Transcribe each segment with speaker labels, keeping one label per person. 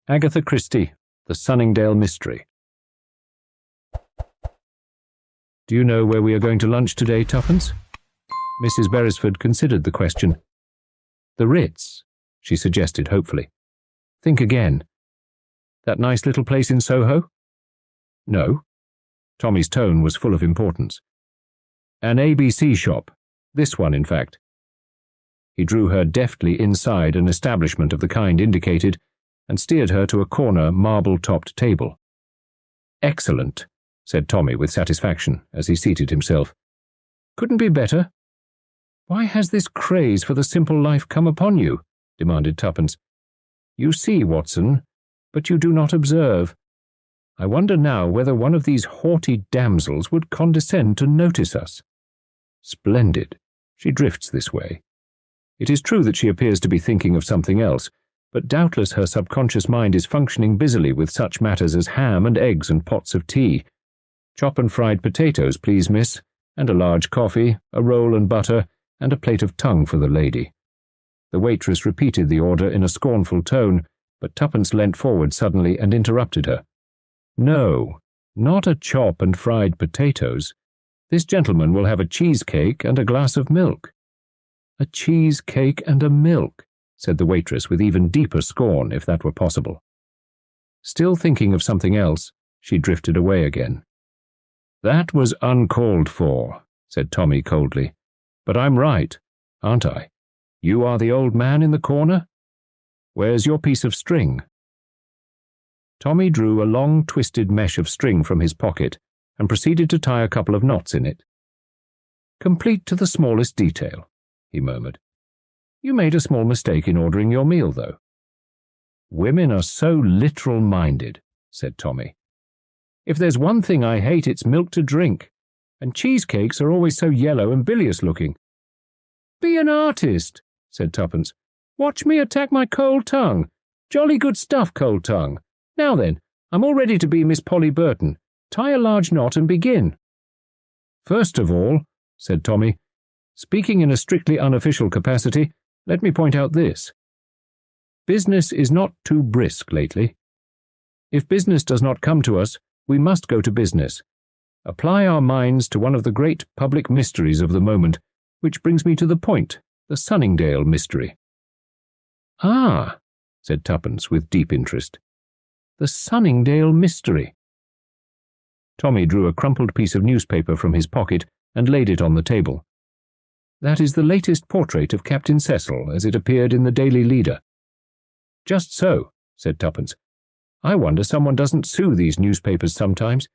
Speaker 1: Agatha Christie, The Sunningdale Mystery. Do you know where we are going to lunch today, Tuppence? Mrs. Beresford considered the question. The Ritz, she suggested hopefully. Think again. That nice little place in Soho? No. Tommy's tone was full of importance. An ABC shop. This one, in fact. He drew her deftly inside an establishment of the kind indicated and steered her to a corner marble-topped table. Excellent, said Tommy with satisfaction as he seated himself. Couldn't be better. Why has this craze for the simple life come upon you? Demanded Tuppence. You see, Watson, but you do not observe. I wonder now whether one of these haughty damsels would condescend to notice us. Splendid. She drifts this way. It is true that she appears to be thinking of something else, but doubtless her subconscious mind is functioning busily with such matters as ham and eggs and pots of tea. Chop and fried potatoes, please, miss, and a large coffee, a roll and butter, and a plate of tongue for the lady. The waitress repeated the order in a scornful tone, but Tuppence leant forward suddenly and interrupted her. No, not a chop and fried potatoes. This gentleman will have a cheesecake and a glass of milk. A cheesecake and a milk, said the waitress with even deeper scorn, if that were possible. Still thinking of something else, she drifted away again. That was uncalled for, said Tommy coldly. But I'm right, aren't I? You are the old man in the corner? Where's your piece of string? Tommy drew a long twisted mesh of string from his pocket and proceeded to tie a couple of knots in it. Complete to the smallest detail, he murmured. You made a small mistake in ordering your meal, though. Women are so literal-minded, said Tommy. If there's one thing I hate, it's milk to drink, and cheesecakes are always so yellow and bilious-looking. Be an artist, said Tuppence. Watch me attack my cold tongue. Jolly good stuff, cold tongue. Now then, I'm all ready to be Miss Polly Burton. Tie a large knot and begin. First of all, said Tommy, speaking in a strictly unofficial capacity, let me point out this. Business is not too brisk lately. If business does not come to us, we must go to business. Apply our minds to one of the great public mysteries of the moment, which brings me to the point, the Sunningdale mystery. Ah, said Tuppence with deep interest. The Sunningdale mystery. Tommy drew a crumpled piece of newspaper from his pocket and laid it on the table. That is the latest portrait of Captain Cecil as it appeared in the Daily Leader. Just so, said Tuppence. I wonder someone doesn't sue these newspapers sometimes.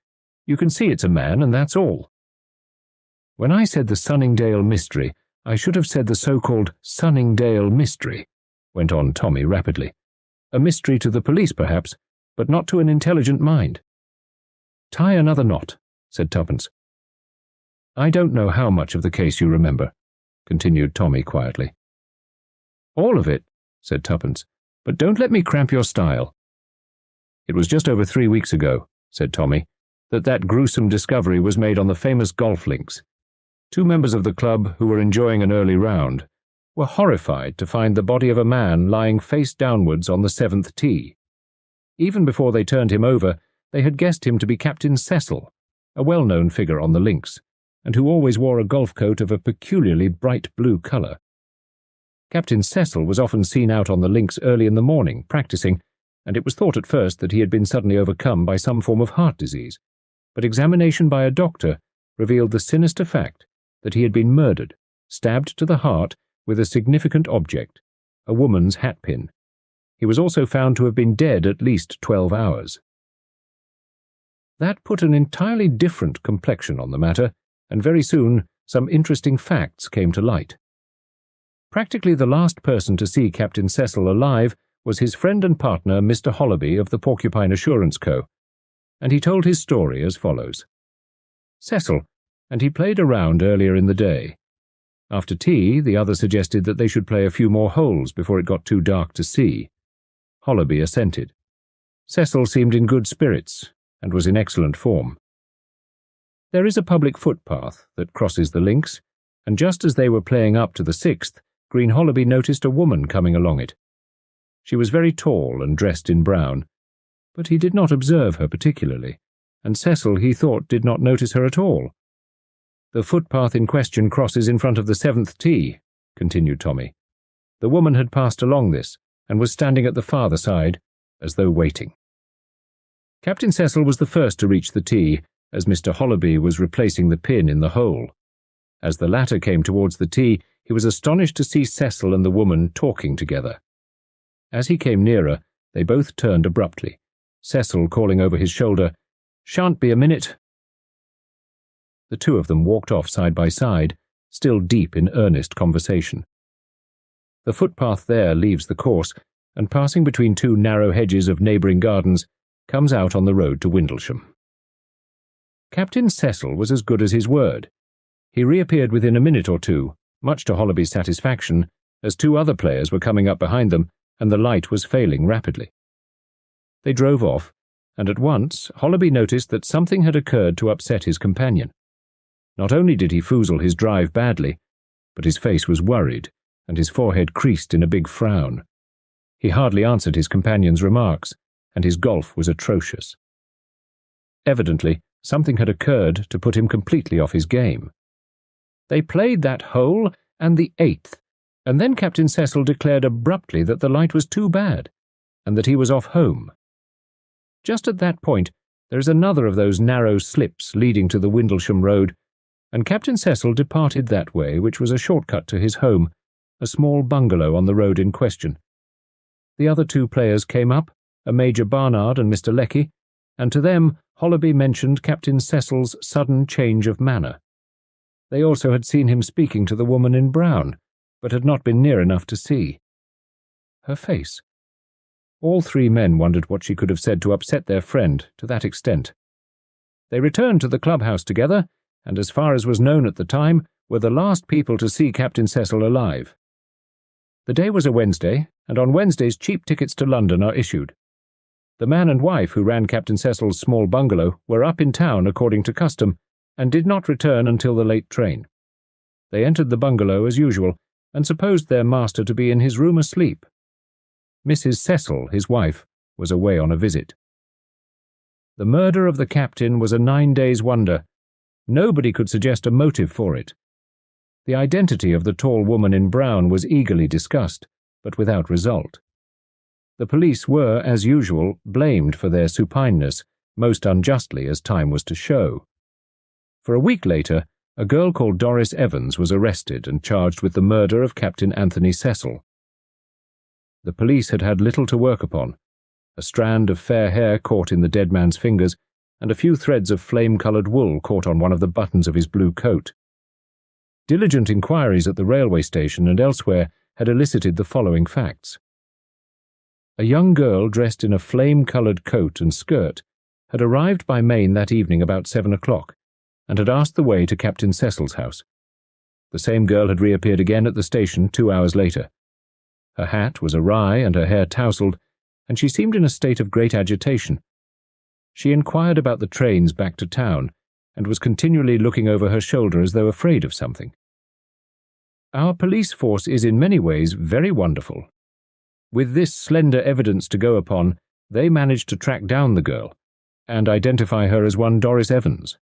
Speaker 1: You can see it's a man, and that's all. When I said the Sunningdale mystery, I should have said the so-called Sunningdale mystery, went on Tommy rapidly. A mystery to the police, perhaps, but not to an intelligent mind. Tie another knot, said Tuppence. I don't know how much of the case you remember, continued Tommy quietly. All of it, said Tuppence, but don't let me cramp your style. It was just over 3 weeks ago, said Tommy, that gruesome discovery was made on the famous golf links. 2 members of the club who were enjoying an early round were horrified to find the body of a man lying face downwards on the 7th tee. Even before they turned him over, they had guessed him to be Captain Cecil, a well-known figure on the links, and who always wore a golf coat of a peculiarly bright blue colour. Captain Cecil was often seen out on the links early in the morning, practising, and it was thought at first that he had been suddenly overcome by some form of heart disease, but examination by a doctor revealed the sinister fact that he had been murdered, stabbed to the heart with a significant object, a woman's hatpin. He was also found to have been dead at least 12 hours. That put an entirely different complexion on the matter, and very soon some interesting facts came to light. Practically the last person to see Captain Cecil alive was his friend and partner Mr. Hollaby of the Porcupine Assurance Co., and he told his story as follows. Cecil, and he played a round earlier in the day. After tea, the other suggested that they should play a few more holes before it got too dark to see. Hollaby assented. Cecil seemed in good spirits, and was in excellent form. There is a public footpath that crosses the links, and just as they were playing up to the 6th, Green Hollaby noticed a woman coming along it. She was very tall and dressed in brown, but he did not observe her particularly, and Cecil, he thought, did not notice her at all. "The footpath in question crosses in front of the 7th tee," continued Tommy. "The woman had passed along this, and was standing at the farther side, as though waiting." Captain Cecil was the first to reach the tee, as Mr. Hollerby was replacing the pin in the hole. As the latter came towards the tee, he was astonished to see Cecil and the woman talking together. As he came nearer, they both turned abruptly, Cecil calling over his shoulder, "Shan't be a minute." The two of them walked off side by side, still deep in earnest conversation. The footpath there leaves the course, and passing between two narrow hedges of neighbouring gardens, comes out on the road to Windlesham. Captain Cecil was as good as his word. He reappeared within a minute or two, much to Hollerby's satisfaction, as two other players were coming up behind them, and the light was failing rapidly. They drove off, and at once Hollerby noticed that something had occurred to upset his companion. Not only did he foozle his drive badly, but his face was worried, and his forehead creased in a big frown. He hardly answered his companion's remarks, and his golf was atrocious. Evidently, something had occurred to put him completely off his game. They played that hole and the 8th, and then Captain Cecil declared abruptly that the light was too bad, and that he was off home. Just at that point, there is another of those narrow slips leading to the Windlesham Road, and Captain Cecil departed that way, which was a shortcut to his home, a small bungalow on the road in question. The other two players came up, a Major Barnard and Mr. Lecky, and to them Hollerby mentioned Captain Cecil's sudden change of manner. They also had seen him speaking to the woman in brown, but had not been near enough to see. Her face. All three men wondered what she could have said to upset their friend to that extent. They returned to the clubhouse together, and as far as was known at the time, were the last people to see Captain Cecil alive. The day was a Wednesday, and on Wednesdays cheap tickets to London are issued. The man and wife who ran Captain Cecil's small bungalow were up in town according to custom, and did not return until the late train. They entered the bungalow as usual, and supposed their master to be in his room asleep. Mrs. Cecil, his wife, was away on a visit. The murder of the captain was a 9 days' wonder. Nobody could suggest a motive for it. The identity of the tall woman in brown was eagerly discussed, but without result. The police were, as usual, blamed for their supineness, most unjustly as time was to show. For a week later, a girl called Doris Evans was arrested and charged with the murder of Captain Anthony Cecil. The police had had little to work upon, a strand of fair hair caught in the dead man's fingers, and a few threads of flame-coloured wool caught on one of the buttons of his blue coat. Diligent inquiries at the railway station and elsewhere had elicited the following facts. A young girl dressed in a flame-coloured coat and skirt had arrived by Maine that evening about 7 o'clock, and had asked the way to Captain Cecil's house. The same girl had reappeared again at the station 2 hours later. Her hat was awry and her hair tousled, and she seemed in a state of great agitation. She inquired about the trains back to town, and was continually looking over her shoulder as though afraid of something. Our police force is in many ways very wonderful. With this slender evidence to go upon, they managed to track down the girl, and identify her as one Doris Evans.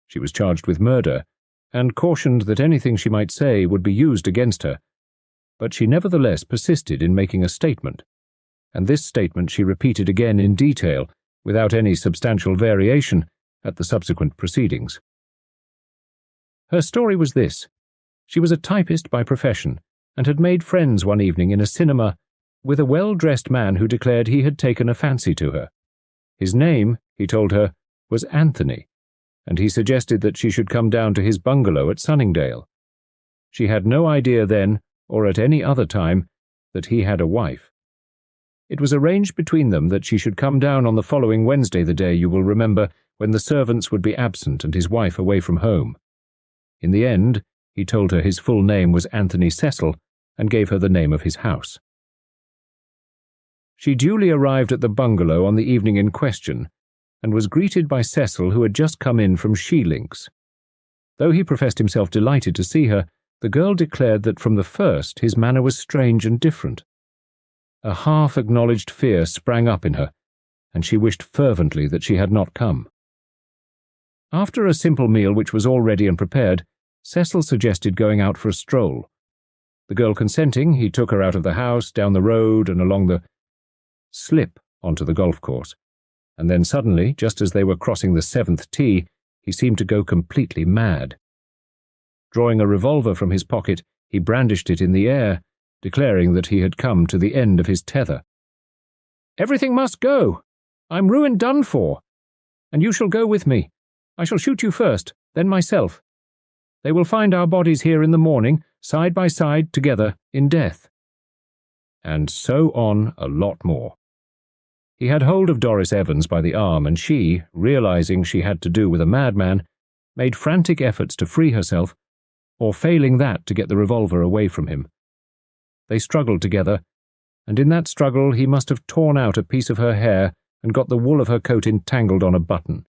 Speaker 1: She was charged with murder, and cautioned that anything she might say would be used against her, but she nevertheless persisted in making a statement, and this statement she repeated again in detail, without any substantial variation, at the subsequent proceedings. Her story was this. She was a typist by profession, and had made friends one evening in a cinema with a well-dressed man who declared he had taken a fancy to her. His name, he told her, was Anthony, and he suggested that she should come down to his bungalow at Sunningdale. She had no idea then, or at any other time, that he had a wife. It was arranged between them that she should come down on the following Wednesday, the day, you will remember, when the servants would be absent and his wife away from home. In the end, he told her his full name was Anthony Cecil, and gave her the name of his house. She duly arrived at the bungalow on the evening in question, and was greeted by Cecil, who had just come in from She-Links. Though he professed himself delighted to see her, the girl declared that from the first his manner was strange and different. A half-acknowledged fear sprang up in her, and she wished fervently that she had not come. After a simple meal which was all ready and prepared, Cecil suggested going out for a stroll. The girl consenting, he took her out of the house, down the road, and along the slip onto the golf course. And then suddenly, just as they were crossing the 7th tee, he seemed to go completely mad. Drawing a revolver from his pocket, he brandished it in the air, declaring that he had come to the end of his tether. "Everything must go. I'm ruined, done for. And you shall go with me. I shall shoot you first, then myself. They will find our bodies here in the morning, side by side, together, in death." And so on a lot more. He had hold of Doris Evans by the arm, and she, realizing she had to do with a madman, made frantic efforts to free herself, or failing that, to get the revolver away from him. They struggled together, and in that struggle he must have torn out a piece of her hair and got the wool of her coat entangled on a button.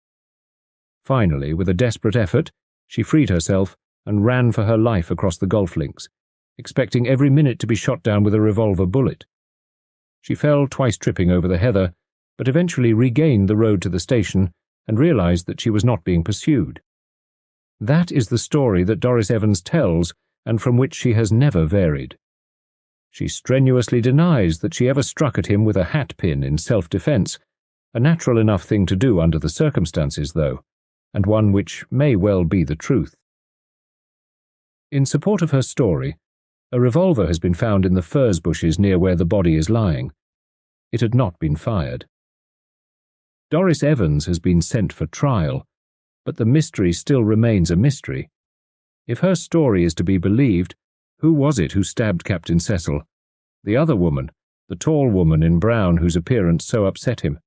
Speaker 1: Finally, with a desperate effort, she freed herself and ran for her life across the golf links, expecting every minute to be shot down with a revolver bullet. She fell twice tripping over the heather, but eventually regained the road to the station and realized that she was not being pursued. That is the story that Doris Evans tells, and from which she has never varied. She strenuously denies that she ever struck at him with a hat-pin in self-defense, a natural enough thing to do under the circumstances, though, and one which may well be the truth. In support of her story, a revolver has been found in the furze bushes near where the body is lying. It had not been fired. Doris Evans has been sent for trial, but the mystery still remains a mystery. If her story is to be believed, who was it who stabbed Captain Cecil? The other woman, the tall woman in brown whose appearance so upset him.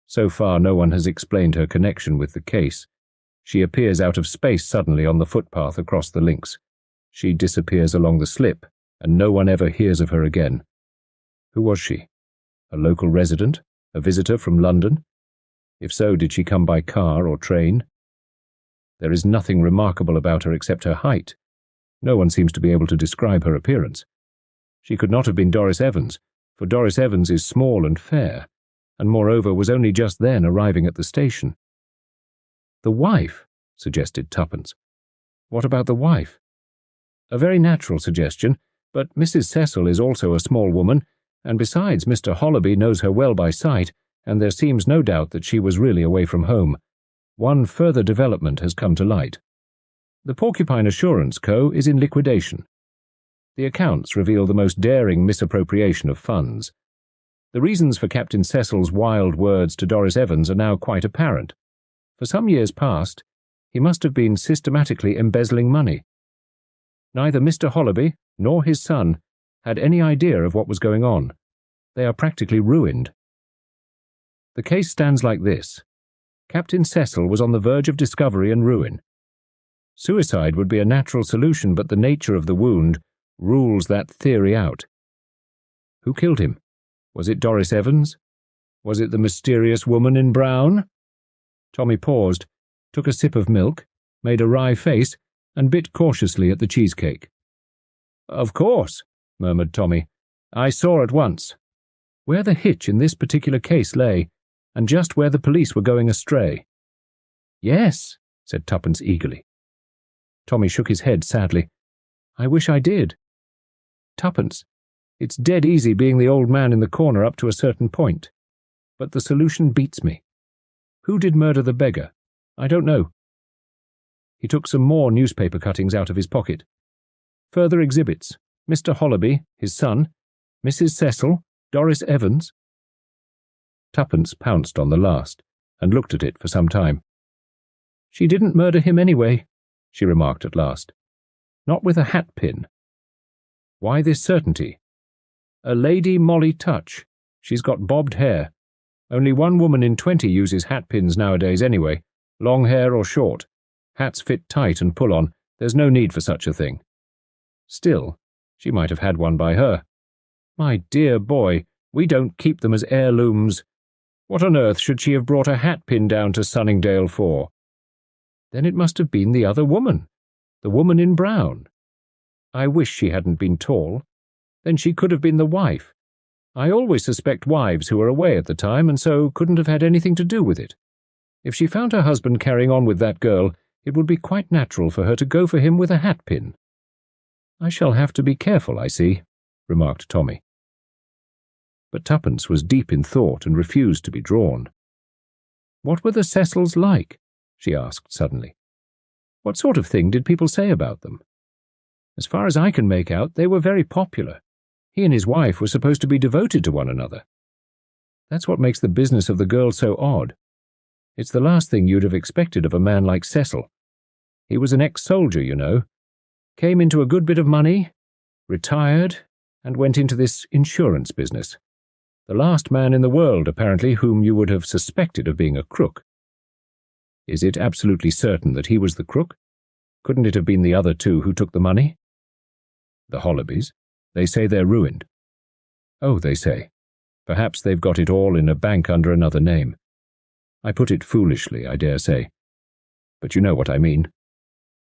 Speaker 1: So far no one has explained her connection with the case. She appears out of space suddenly on the footpath across the links. She disappears along the slip, and no one ever hears of her again. Who was she? A local resident? A visitor from London? If so, did she come by car or train? There is nothing remarkable about her except her height. No one seems to be able to describe her appearance. She could not have been Doris Evans, for Doris Evans is small and fair, and moreover was only just then arriving at the station. The wife, suggested Tuppence. What about the wife? A very natural suggestion, but Mrs. Cecil is also a small woman, and besides, Mr. Hollerby knows her well by sight, and there seems no doubt that she was really away from home. One further development has come to light. The Porcupine Assurance Co. is in liquidation. The accounts reveal the most daring misappropriation of funds. The reasons for Captain Cecil's wild words to Doris Evans are now quite apparent. For some years past, he must have been systematically embezzling money. Neither Mr. Hollerby nor his son had any idea of what was going on. They are practically ruined. The case stands like this. Captain Cecil was on the verge of discovery and ruin. Suicide would be a natural solution, but the nature of the wound rules that theory out. Who killed him? Was it Doris Evans? Was it the mysterious woman in brown? Tommy paused, took a sip of milk, made a wry face, and bit cautiously at the cheesecake. "Of course," murmured Tommy. "I saw at once where the hitch in this particular case lay, and just where the police were going astray." "Yes," said Tuppence eagerly. Tommy shook his head sadly. "I wish I did. Tuppence, it's dead easy being the old man in the corner up to a certain point. But the solution beats me. Who did murder the beggar? I don't know." He took some more newspaper cuttings out of his pocket. Further exhibits: Mr. Hollerby, his son, Mrs. Cecil, Doris Evans. Tuppence pounced on the last, and looked at it for some time. "She didn't murder him anyway," she remarked at last. "Not with a hat-pin." "Why this certainty?" "A Lady Molly Touch. She's got bobbed hair. Only one woman in 20 uses hat-pins nowadays anyway, long hair or short. Hats fit tight and pull on. There's no need for such a thing. Still, she might have had one by her. My dear boy, we don't keep them as heirlooms. What on earth should she have brought a hat-pin down to Sunningdale for?" "Then it must have been the other woman, the woman in brown. I wish she hadn't been tall. Then she could have been the wife. I always suspect wives who are away at the time and so couldn't have had anything to do with it. If she found her husband carrying on with that girl, it would be quite natural for her to go for him with a hatpin." "I shall have to be careful, I see," remarked Tommy. But Tuppence was deep in thought and refused to be drawn. "What were the Cecils like?" she asked suddenly. "What sort of thing did people say about them?" "As far as I can make out, they were very popular. He and his wife were supposed to be devoted to one another. That's what makes the business of the girl so odd. It's the last thing you'd have expected of a man like Cecil. He was an ex-soldier, you know. Came into a good bit of money, retired, and went into this insurance business. The last man in the world, apparently, whom you would have suspected of being a crook." "Is it absolutely certain that he was the crook? Couldn't it have been the other two who took the money?" "The Hollobys. They say they're ruined." "Oh, they say. Perhaps they've got it all in a bank under another name. I put it foolishly, I dare say. But you know what I mean.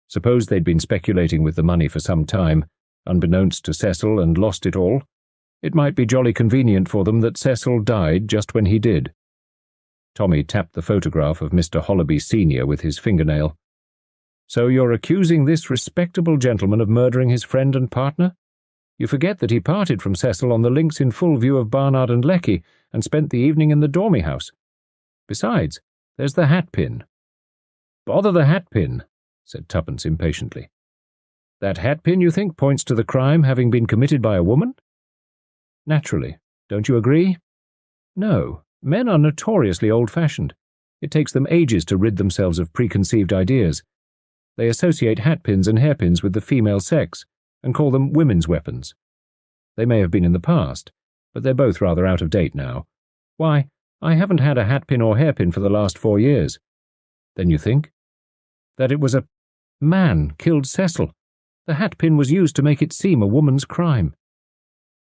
Speaker 1: Suppose they'd been speculating with the money for some time, unbeknownst to Cecil, and lost it all. It might be jolly convenient for them that Cecil died just when he did." Tommy tapped the photograph of Mr. Holloby Sr. with his fingernail. "So you're accusing this respectable gentleman of murdering his friend and partner? You forget that he parted from Cecil on the links in full view of Barnard and Lecky and spent the evening in the Dormy house. Besides, there's the hatpin." "Bother the hatpin," said Tuppence impatiently. "That hatpin, you think, points to the crime having been committed by a woman?" "Naturally. Don't you agree?" "No. Men are notoriously old-fashioned. It takes them ages to rid themselves of preconceived ideas. They associate hatpins and hairpins with the female sex, and call them women's weapons. They may have been in the past, but they're both rather out of date now. Why, I haven't had a hatpin or hairpin for the last 4 years. Then you think? That it was a man killed Cecil. The hatpin was used to make it seem a woman's crime."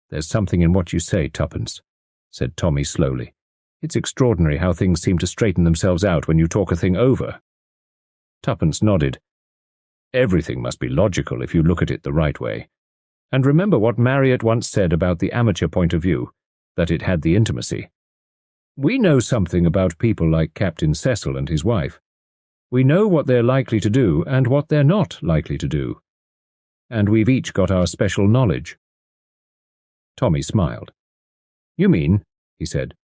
Speaker 1: "There's something in what you say, Tuppence," said Tommy slowly. "It's extraordinary how things seem to straighten themselves out when you talk a thing over." Tuppence nodded. "Everything must be logical if you look at it the right way. And remember what Marriott once said about the amateur point of view, that it had the intimacy. We know something about people like Captain Cecil and his wife. We know what they're likely to do and what they're not likely to do. And we've each got our special knowledge." Tommy smiled. "You mean," he said,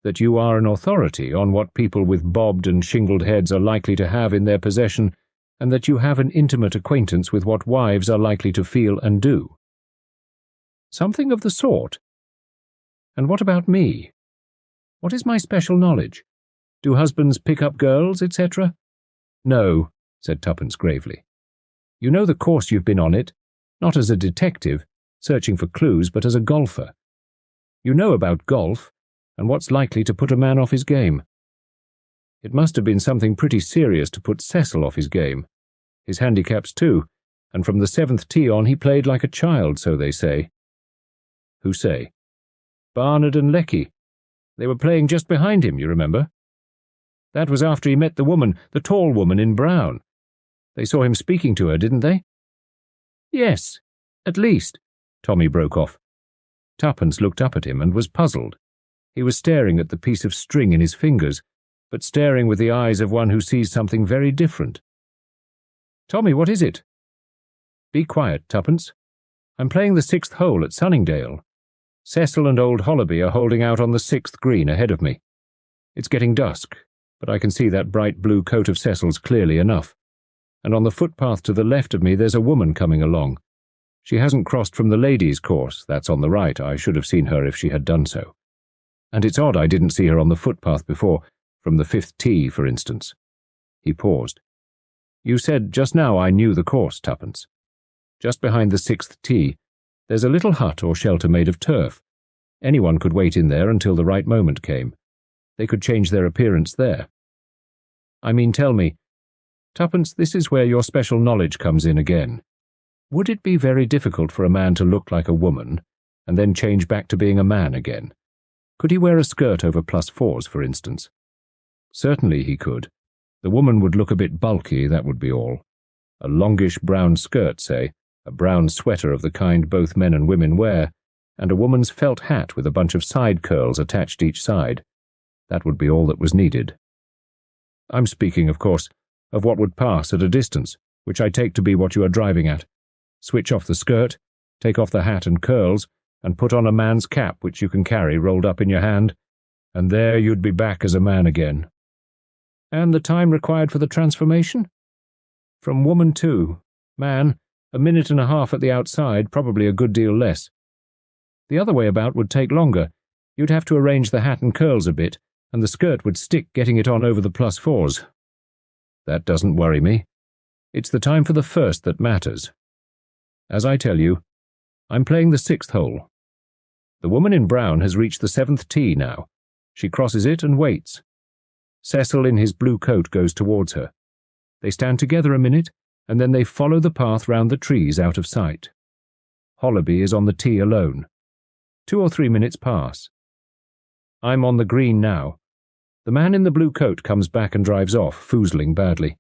Speaker 1: "that you are an authority on what people with bobbed and shingled heads are likely to have in their possession, and that you have an intimate acquaintance with what wives are likely to feel and do." "Something of the sort. And what about me? What is my special knowledge? Do husbands pick up girls, etc.? "No," said Tuppence gravely. "You know the course you've been on it, not as a detective, searching for clues, but as a golfer. You know about golf, and what's likely to put a man off his game. It must have been something pretty serious to put Cecil off his game. His handicaps too, and from the 7th tee on he played like a child, so they say." "Who say?" "Barnard and Lecky. They were playing just behind him, you remember? That was after he met the woman, the tall woman in brown. They saw him speaking to her, didn't they?" "Yes, at least," Tommy broke off. Tuppence looked up at him and was puzzled. He was staring at the piece of string in his fingers, but staring with the eyes of one who sees something very different. "Tommy, what is it?" "Be quiet, Tuppence. I'm playing the 6th hole at Sunningdale. Cecil and old Holloby are holding out on the 6th green ahead of me. It's getting dusk, but I can see that bright blue coat of Cecil's clearly enough. And on the footpath to the left of me there's a woman coming along. She hasn't crossed from the ladies' course, that's on the right. I should have seen her if she had done so. And it's odd I didn't see her on the footpath before, from the 5th tee, for instance." He paused. "You said just now I knew the course, Tuppence. Just behind the 6th tee, there's a little hut or shelter made of turf. Anyone could wait in there until the right moment came. They could change their appearance there. I mean, tell me, Tuppence, this is where your special knowledge comes in again. Would it be very difficult for a man to look like a woman, and then change back to being a man again? Could he wear a skirt over +4s, for instance?" "Certainly he could. The woman would look a bit bulky, that would be all. A longish brown skirt, say, a brown sweater of the kind both men and women wear, and a woman's felt hat with a bunch of side curls attached each side. That would be all that was needed. I'm speaking, of course, of what would pass at a distance, which I take to be what you are driving at. Switch off the skirt, take off the hat and curls, and put on a man's cap which you can carry rolled up in your hand, and there you'd be back as a man again. And the time required for the transformation? From woman to man, 1.5 minutes at the outside, probably a good deal less. The other way about would take longer. You'd have to arrange the hat and curls a bit, and the skirt would stick getting it on over the +4s. That doesn't worry me. It's the time for the first that matters. As I tell you, I'm playing the 6th hole. The woman in brown has reached the 7th tee now. She crosses it and waits. Cecil in his blue coat goes towards her. They stand together a minute, and then they follow the path round the trees out of sight. Hollaby is on the tee alone. 2 or 3 minutes pass. I'm on the green now. The man in the blue coat comes back and drives off, foozling badly.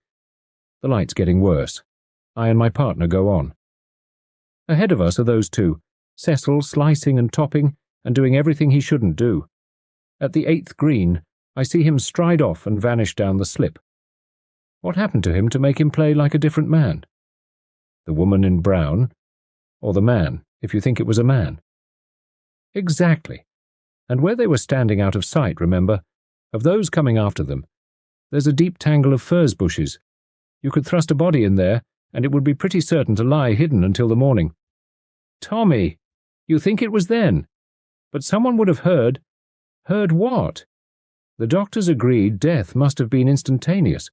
Speaker 1: The light's getting worse. I and my partner go on. Ahead of us are those two, Cecil slicing and topping and doing everything he shouldn't do. At the 8th green, I see him stride off and vanish down the slip. What happened to him to make him play like a different man? The woman in brown? Or the man, if you think it was a man? Exactly. And where they were standing out of sight, remember, of those coming after them, there's a deep tangle of furze bushes. You could thrust a body in there, and it would be pretty certain to lie hidden until the morning. Tommy, you think it was then? But someone would have heard. Heard what? The doctors agreed death must have been instantaneous.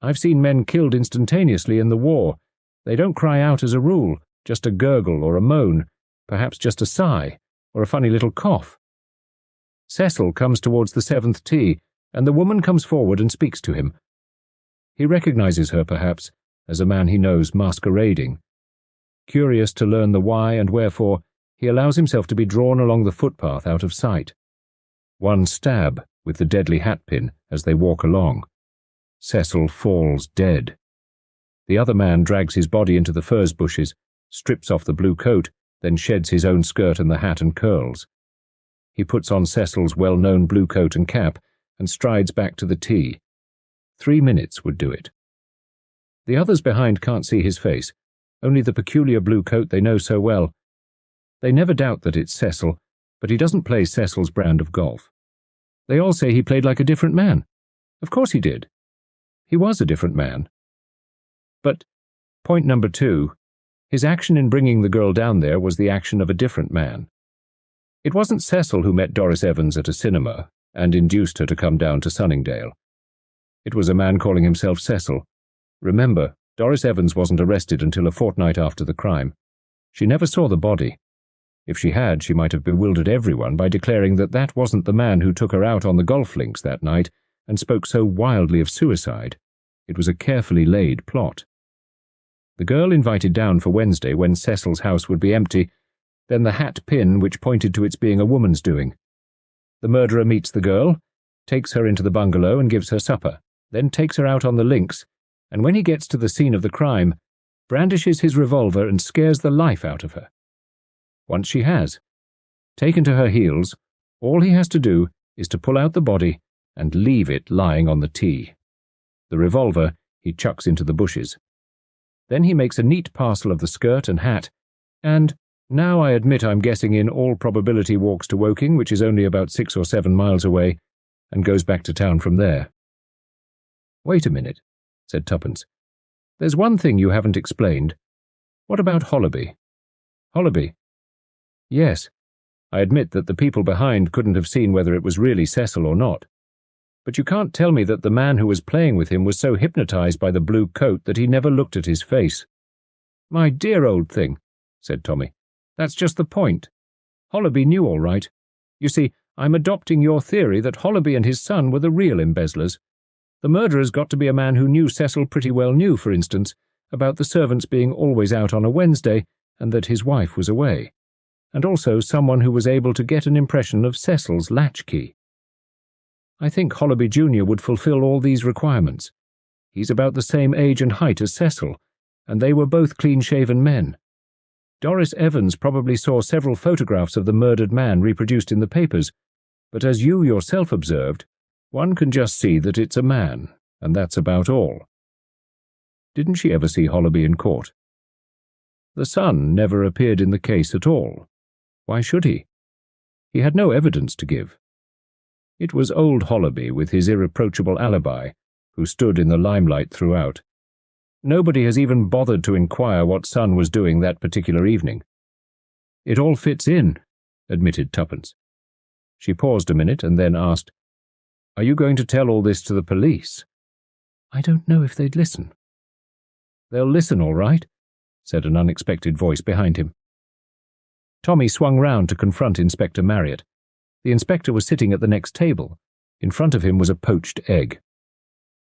Speaker 1: I've seen men killed instantaneously in the war. They don't cry out as a rule, just a gurgle or a moan, perhaps just a sigh, or a funny little cough. Cecil comes towards the 7th tee, and the woman comes forward and speaks to him. He recognizes her, perhaps, as a man he knows masquerading. Curious to learn the why and wherefore, he allows himself to be drawn along the footpath out of sight. One stab with the deadly hatpin as they walk along. Cecil falls dead. The other man drags his body into the furze bushes, strips off the blue coat, then sheds his own skirt and the hat and curls. He puts on Cecil's well-known blue coat and cap and strides back to the tee. 3 minutes would do it. The others behind can't see his face, only the peculiar blue coat they know so well. They never doubt that it's Cecil, but he doesn't play Cecil's brand of golf. They all say he played like a different man. Of course he did. He was a different man. But, point number 2, his action in bringing the girl down there was the action of a different man. It wasn't Cecil who met Doris Evans at a cinema and induced her to come down to Sunningdale. It was a man calling himself Cecil. Remember, Doris Evans wasn't arrested until a fortnight after the crime. She never saw the body. If she had, she might have bewildered everyone by declaring that that wasn't the man who took her out on the golf links that night and spoke so wildly of suicide. It was a carefully laid plot. The girl invited down for Wednesday when Cecil's house would be empty, then the hat pin which pointed to its being a woman's doing. The murderer meets the girl, takes her into the bungalow and gives her supper, then takes her out on the links, and when he gets to the scene of the crime, brandishes his revolver and scares the life out of her. Once she has, taken to her heels, all he has to do is to pull out the body and leave it lying on the tee. The revolver he chucks into the bushes. Then he makes a neat parcel of the skirt and hat, and, now I admit I'm guessing in all probability, walks to Woking, which is only about 6 or 7 miles away, and goes back to town from there. Wait a minute, said Tuppence. There's one thing you haven't explained. What about Hollaby? Hollaby? Yes, I admit that the people behind couldn't have seen whether it was really Cecil or not. But you can't tell me that the man who was playing with him was so hypnotized by the blue coat that he never looked at his face. My dear old thing, said Tommy. That's just the point. Hollaby knew all right. You see, I'm adopting your theory that Hollaby and his son were the real embezzlers. The murderer's got to be a man who knew Cecil pretty well knew, for instance, about the servants being always out on a Wednesday and that his wife was away, and also someone who was able to get an impression of Cecil's latchkey. I think Hollaby Jr. would fulfill all these requirements. He's about the same age and height as Cecil, and they were both clean-shaven men. Doris Evans probably saw several photographs of the murdered man reproduced in the papers, but as you yourself observed, one can just see that it's a man, and that's about all. Didn't she ever see Hollerby in court? The son never appeared in the case at all. Why should he? He had no evidence to give. It was old Hollerby with his irreproachable alibi, who stood in the limelight throughout. Nobody has even bothered to inquire what son was doing that particular evening. It all fits in, admitted Tuppence. She paused a minute and then asked, "Are you going to tell all this to the police?" "I don't know if they'd listen." "They'll listen, all right," said an unexpected voice behind him. Tommy swung round to confront Inspector Marriott. The inspector was sitting at the next table. In front of him was a poached egg.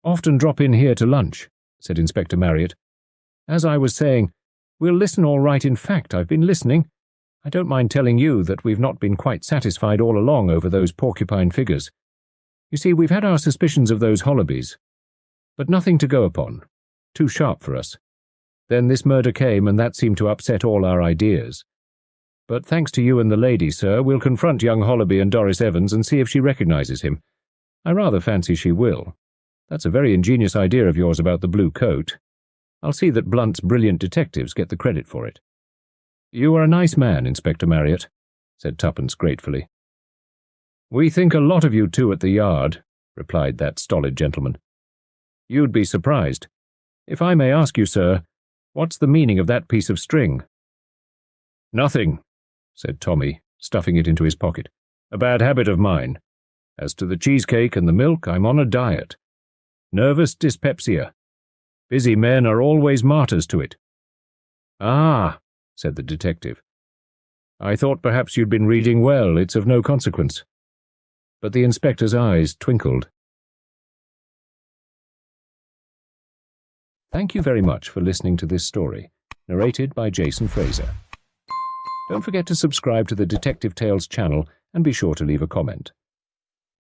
Speaker 1: "Often drop in here to lunch," said Inspector Marriott. "As I was saying, we'll listen all right. In fact, I've been listening. I don't mind telling you that we've not been quite satisfied all along over those porcupine figures. You see, we've had our suspicions of those Hollebys, but nothing to go upon. Too sharp for us. Then this murder came, and that seemed to upset all our ideas. But thanks to you and the lady, sir, we'll confront young Hollerby and Doris Evans and see if she recognises him. I rather fancy she will. That's a very ingenious idea of yours about the blue coat. I'll see that Blunt's brilliant detectives get the credit for it." "You are a nice man, Inspector Marriott," said Tuppence gratefully. "We think a lot of you too at the Yard," replied that stolid gentleman. "You'd be surprised. If I may ask you, sir, what's the meaning of that piece of string?" "Nothing," said Tommy, stuffing it into his pocket. "A bad habit of mine. As to the cheesecake and the milk, I'm on a diet. Nervous dyspepsia. Busy men are always martyrs to it." "Ah," said the detective. "I thought perhaps you'd been reading well. It's of no consequence." But the inspector's eyes twinkled. Thank you very much for listening to this story, narrated by Jason Fraser. Don't forget to subscribe to the Detective Tales channel and be sure to leave a comment.